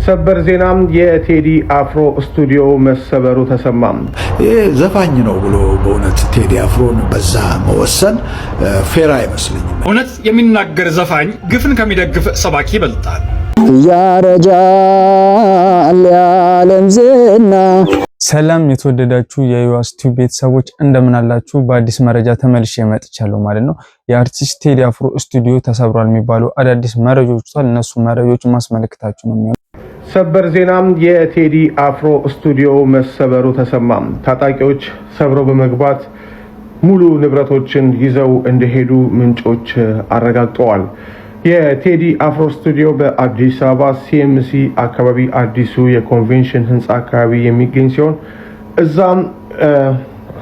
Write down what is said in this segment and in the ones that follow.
ሰበር ዜናም የቴዲ አፍሮ ስቱዲዮ መሰበሩ ተሰማም። ዘፋኝ ነው ብሎ በእውነት ቴዲ አፍሮን በዛ መወሰን ፌር አይመስልኝም። እውነት የሚናገር ዘፋኝ ግፍን ከሚደግፍ ሰባኪ ይበልጣል። ያረጃል ያለም ዝና። ሰላም የተወደዳችሁ የዩዋስ ቲዩብ ቤተሰቦች እንደምን አላችሁ? በአዲስ መረጃ ተመልሼ መጥቻለሁ ማለት ነው። የአርቲስት ቴዲ አፍሮ ስቱዲዮ ተሰብሯል የሚባሉ አዳዲስ መረጃዎች ወጥቷል። እነሱ መረጃዎች ማስመለከታችሁ ነው የሚሆነው። ሰበር ዜናም የቴዲ አፍሮ ስቱዲዮ መሰበሩ ተሰማም። ታጣቂዎች ሰብረው በመግባት ሙሉ ንብረቶችን ይዘው እንደሄዱ ምንጮች አረጋግጠዋል። የቴዲ አፍሮ ስቱዲዮ በአዲስ አበባ ሲኤምሲ አካባቢ አዲሱ የኮንቬንሽን ህንፃ አካባቢ የሚገኝ ሲሆን እዛም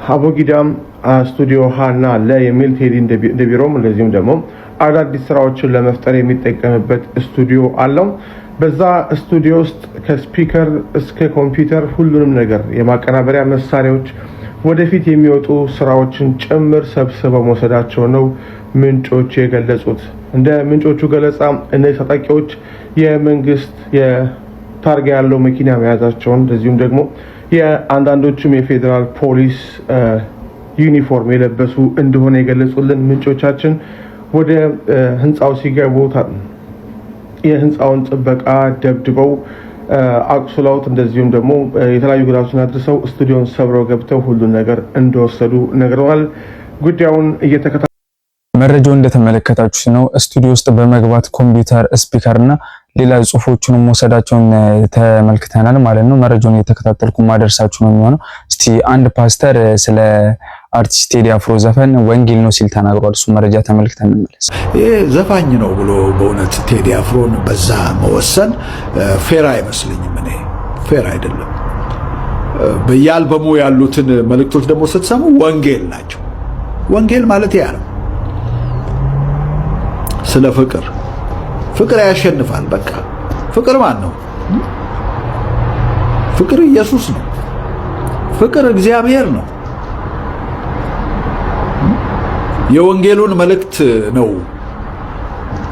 አቦጊዳም ስቱዲዮ ሃና ለ የሚል ቴዲ እንደቢሮም እንደዚሁም ደግሞ አዳዲስ ስራዎችን ለመፍጠር የሚጠቀምበት ስቱዲዮ አለው። በዛ ስቱዲዮ ውስጥ ከስፒከር እስከ ኮምፒውተር ሁሉንም ነገር የማቀናበሪያ መሳሪያዎች ወደፊት የሚወጡ ስራዎችን ጭምር ሰብስበው መውሰዳቸው ነው ምንጮች የገለጹት። እንደ ምንጮቹ ገለጻ እነዚህ ታጣቂዎች የመንግስት የታርጋ ያለው መኪና መያዛቸውን እንደዚሁም ደግሞ የአንዳንዶቹም የፌዴራል ፖሊስ ዩኒፎርም የለበሱ እንደሆነ የገለጹልን ምንጮቻችን ወደ ህንፃው ሲገቡ የህንፃውን ጥበቃ ደብድበው አቁስለውት እንደዚሁም ደግሞ የተለያዩ ጉዳቶችን አድርሰው ስቱዲዮን ሰብረው ገብተው ሁሉን ነገር እንደወሰዱ ነግረዋል። ጉዳዩን መረጃው እንደተመለከታችሁ ነው። ስቱዲዮ ውስጥ በመግባት ኮምፒውተር፣ ስፒከር እና ሌላ ጽሁፎችን መውሰዳቸውን ተመልክተናል ማለት ነው። መረጃውን እየተከታተልኩ ማደርሳችሁ ነው የሚሆነው። እስቲ አንድ ፓስተር ስለ አርቲስት ቴዲ አፍሮ ዘፈን ወንጌል ነው ሲል ተናግሯል። እሱ መረጃ ተመልክተን እንመለስ። ዘፋኝ ነው ብሎ በእውነት ቴዲ አፍሮን በዛ መወሰን ፌር አይመስልኝም። እኔ ፌር አይደለም። በየአልበሙ ያሉትን መልእክቶች ደግሞ ስትሰሙ ወንጌል ናቸው። ወንጌል ማለት ያ ነው። ስለ ፍቅር ያሸንፋል። በቃ ፍቅር ማን ነው? ፍቅር ኢየሱስ ነው። ፍቅር እግዚአብሔር ነው። የወንጌሉን መልእክት ነው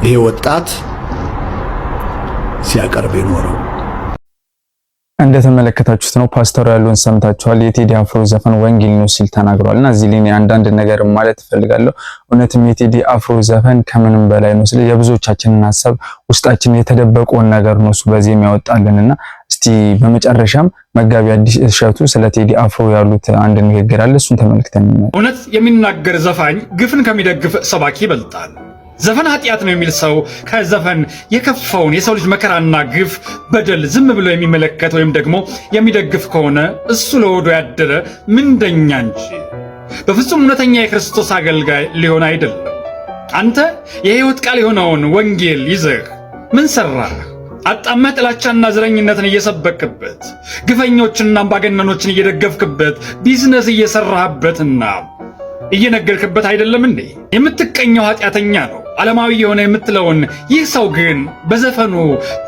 ይሄ ወጣት ሲያቀርብ የኖረው። እንደተመለከታችሁት ነው። ፓስተሩ ያሉን ሰምታችኋል። የቴዲ አፍሮ ዘፈን ወንጌል ነው ሲል ተናግሯልና እዚህ ላይ አንዳንድ ነገር ማለት እፈልጋለሁ። እውነትም የቴዲ አፍሮ ዘፈን ከምንም በላይ ነው። ስለ የብዙዎቻችንን ሐሳብ ውስጣችን የተደበቀውን ነገር ነው እሱ በዚህ የሚያወጣልንና እስቲ በመጨረሻም መጋቢ አዲስ እሸቱ ስለ ቴዲ አፍሮ ያሉት አንድ ንግግር አለ። እሱን ተመልክተን እውነት የሚናገር ዘፋኝ ግፍን ከሚደግፍ ሰባኪ ይበልጣል። ዘፈን ኃጢአት ነው የሚል ሰው ከዘፈን የከፋውን የሰው ልጅ መከራና ግፍ በደል ዝም ብሎ የሚመለከት ወይም ደግሞ የሚደግፍ ከሆነ እሱ ለሆዱ ያደረ ምንደኛ እንጂ በፍጹም እውነተኛ የክርስቶስ አገልጋይ ሊሆን አይደለም። አንተ የሕይወት ቃል የሆነውን ወንጌል ይዘህ ምን ሰራህ? አጣመህ ጥላቻና ዘረኝነትን እየሰበክበት ግፈኞችንና አምባገነኖችን እየደገፍክበት ቢዝነስ እየሰራህበትና እየነገርክበት አይደለም እንዴ? የምትቀኘው ኃጢአተኛ ነው ዓለማዊ የሆነ የምትለውን ይህ ሰው ግን በዘፈኑ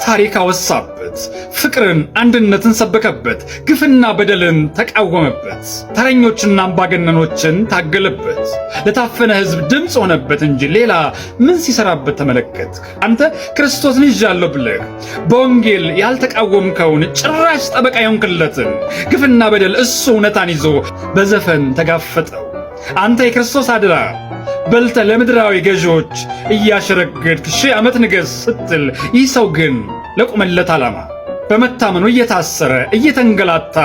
ታሪክ አወሳበት፣ ፍቅርን፣ አንድነትን ሰበከበት፣ ግፍና በደልን ተቃወመበት፣ ተረኞችና አምባገነኖችን ታገለበት፣ ለታፈነ ሕዝብ ድምፅ ሆነበት እንጂ ሌላ ምን ሲሰራበት ተመለከትክ? አንተ ክርስቶስን ይዣለሁ ብለህ በወንጌል ያልተቃወምከውን ጭራሽ ጠበቃ የሆንክለትን ግፍና በደል እሱ እውነታን ይዞ በዘፈን ተጋፈጠው። አንተ የክርስቶስ አድራ በልተ ለምድራዊ ገዢዎች እያሸረገድክ 1000 ዓመት ንገስ ስትል ይህ ሰው ግን ለቆመለት ዓላማ በመታመኑ እየታሰረ እየተንገላታ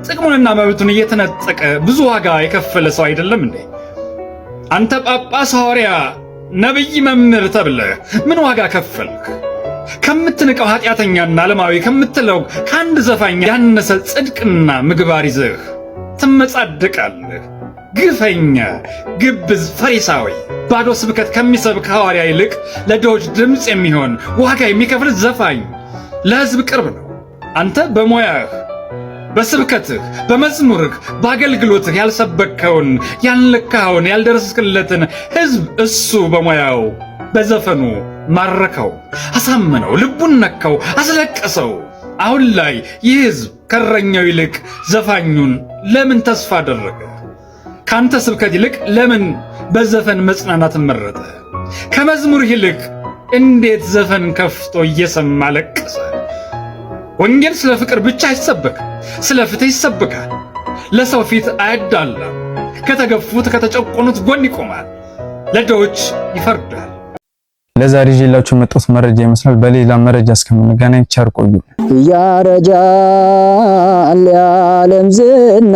ጥቅሙንና መብቱን እየተነጠቀ ብዙ ዋጋ የከፈለ ሰው አይደለም እንዴ? አንተ ጳጳስ፣ ሐዋርያ፣ ነብይ፣ መምህር ተብለህ ምን ዋጋ ከፈልክ? ከምትንቀው ኃጢአተኛና ዓለማዊ ከምትለው ከአንድ ዘፋኝ ያነሰ ጽድቅና ምግባር ይዘህ ትመጻደቃለህ። ግፈኛ፣ ግብዝ፣ ፈሪሳዊ፣ ባዶ ስብከት ከሚሰብክ ሐዋርያ ይልቅ ለድሆች ድምፅ የሚሆን ዋጋ የሚከፍል ዘፋኝ ለሕዝብ ቅርብ ነው። አንተ በሙያህ፣ በስብከትህ፣ በመዝሙርህ፣ በአገልግሎትህ ያልሰበከውን፣ ያልነካኸውን፣ ያልደረስክለትን ሕዝብ እሱ በሙያው በዘፈኑ ማረከው፣ አሳመነው፣ ልቡን ነካው፣ አስለቀሰው። አሁን ላይ ይህ ሕዝብ ከእረኛው ይልቅ ዘፋኙን ለምን ተስፋ አደረገ? ካንተ ስብከት ይልቅ ለምን በዘፈን መጽናናትን መረጠ? ከመዝሙር ይልቅ እንዴት ዘፈን ከፍቶ እየሰማ ለቀሰ? ወንጌል ስለ ፍቅር ብቻ አይሰበክም፣ ስለ ፍትህ ይሰበካል። ለሰው ፊት አያዳላም። ከተገፉት ከተጨቆኑት ጎን ይቆማል፣ ለድሆች ይፈርዳል። ለዛሬ ይዤላችሁ የመጣሁት መረጃ ይመስላል። በሌላ መረጃ እስከምንገናኝ ቸር ቆዩ። ያረጃል የዓለም ዝና